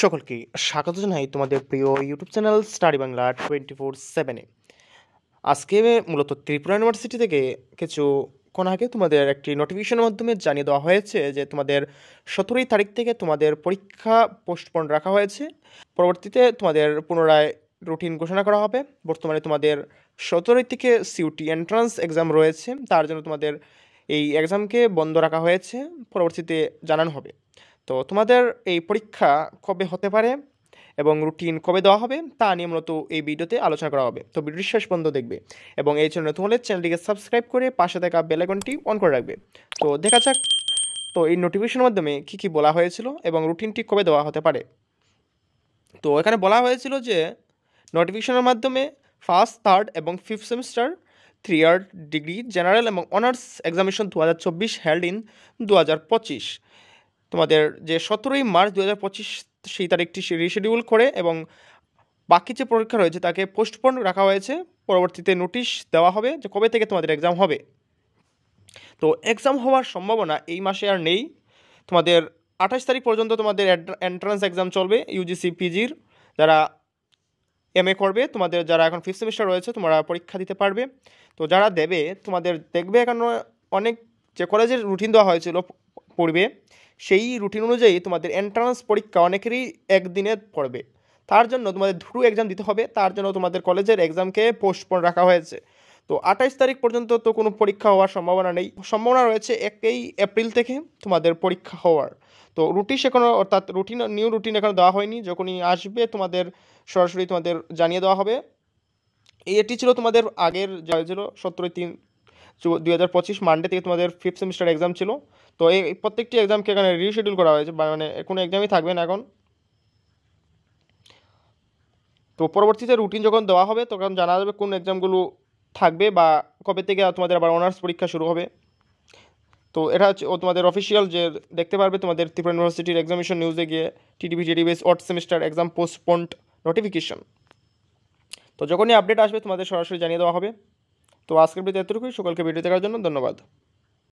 সকলকে স্বাগত জানাই তোমাদের প্রিয় ইউটিউব চ্যানেল স্টাডি বাংলা 24/7-এ। আজকে মূলত ত্রিপুরা ইউনিভার্সিটি থেকে কিছুক্ষণ আগে তোমাদের একটি নোটিফিকেশনের মাধ্যমে জানিয়ে দেওয়া হয়েছে যে তোমাদের 17 তারিখ থেকে তোমাদের পরীক্ষা পোস্টপোন রাখা হয়েছে। পরবর্তীতে তোমাদের পুনরায় রুটিন ঘোষণা করা হবে। বর্তমানে তোমাদের 17 থেকে সিইউটি এন্ট্রান্স এক্সাম রয়েছে, তার জন্য তোমাদের এই এক্সামকে বন্ধ রাখা হয়েছে, পরবর্তীতে জানানো হবে। তো তোমাদের এই পরীক্ষা কবে হতে পারে এবং রুটিন কবে দেওয়া হবে তা নিয়ে মূলত এই ভিডিওতে আলোচনা করা হবে। তো ভিডিওটি শেষ পর্যন্ত দেখবে এবং এই জন্য তোমাদের চ্যানেলটিকে সাবস্ক্রাইব করে পাশে থাকা বেল আইকনটি অন করে রাখবে। তো দেখা যাক তো এই নোটিফিকেশনের মাধ্যমে কী কী বলা হয়েছিল এবং রুটিনটি কবে দেওয়া হতে পারে। তো এখানে বলা হয়েছিল যে নোটিফিকেশনের মাধ্যমে ফার্স্ট, থার্ড এবং fifth semester 3 year degree general এবং অনার্স এক্সামিনেশন 2024 হেল্ড ইন 2025 তোমাদের যে 17 মার্চ 2025 সেই তারিখটি রিশিডিউল করে এবং বাকি যে পরীক্ষা রয়েছে তাকে পোস্টপোন রাখা হয়েছে। পরবর্তীতে নোটিশ দেওয়া হবে যে কবে থেকে তোমাদের এক্সাম হবে। তো এক্সাম হওয়ার সম্ভাবনা এই মাসে আর নেই। তোমাদের 28 তারিখ পর্যন্ত তোমাদের এন্ট্রান্স এক্সাম চলবে ইউজিসি পিজির। যারা এমএ করবে, তোমাদের যারা এখন ফিফথ সেমিস্টার রয়েছে তোমরা পরীক্ষা দিতে পারবে। তো যারা দেবে তোমাদের দেখবে এখানে অনেক যে কলেজের রুটিন দেওয়া হয়েছিল পড়বে, সেই রুটিন অনুযায়ী তোমাদের এন্ট্রান্স পরীক্ষা অনেকেরই একদিনে পড়বে। তার জন্য তোমাদের দুটো এক্সাম দিতে হবে, তার জন্য তোমাদের কলেজের এক্সামকে পোস্টপোন রাখা হয়েছে। তো 28 তারিখ পর্যন্ত তো কোনো পরীক্ষা হওয়ার সম্ভাবনা নেই। সম্ভাবনা রয়েছে 1 এপ্রিল থেকে তোমাদের পরীক্ষা হওয়ার। তো রুটিন এখনও অর্থাৎ নিউ রুটিন এখনও দেওয়া হয়নি, যখনই আসবে তোমাদের সরাসরি তোমাদের জানিয়ে দেওয়া হবে। এটি ছিল তোমাদের আগের যা হয়েছিল 17/3/2025 মানডে থেকে তোমাদের ফিফথ সেমিস্টার এক্সাম ছিল। তো এই প্রত্যেকটি এক্সামকে এখানে রিশিডিউল করা হয়েছে, মানে কোনো এক্সামই থাকবে না এখন। তো পরবর্তীতে রুটিন যখন দেওয়া হবে তখন জানা যাবে কোন এক্সামগুলো থাকবে বা কবে থেকে তোমাদের আবার অনার্স পরীক্ষা শুরু হবে। তো এটা হচ্ছে তোমাদের অফিসিয়াল যে দেখতে পারবে তোমাদের ত্রিপুরা ইউনিভার্সিটির এক্সামিনেশন নিউজে গিয়ে TDPs odd semester exam postponed notification. তো যখনই আপডেট আসবে তোমাদের সরাসরি জানিয়ে দেওয়া হবে। তো আজকের ভিডিওতে এতটুকুই। সকলকে ভিডিও দেখার জন্য ধন্যবাদ।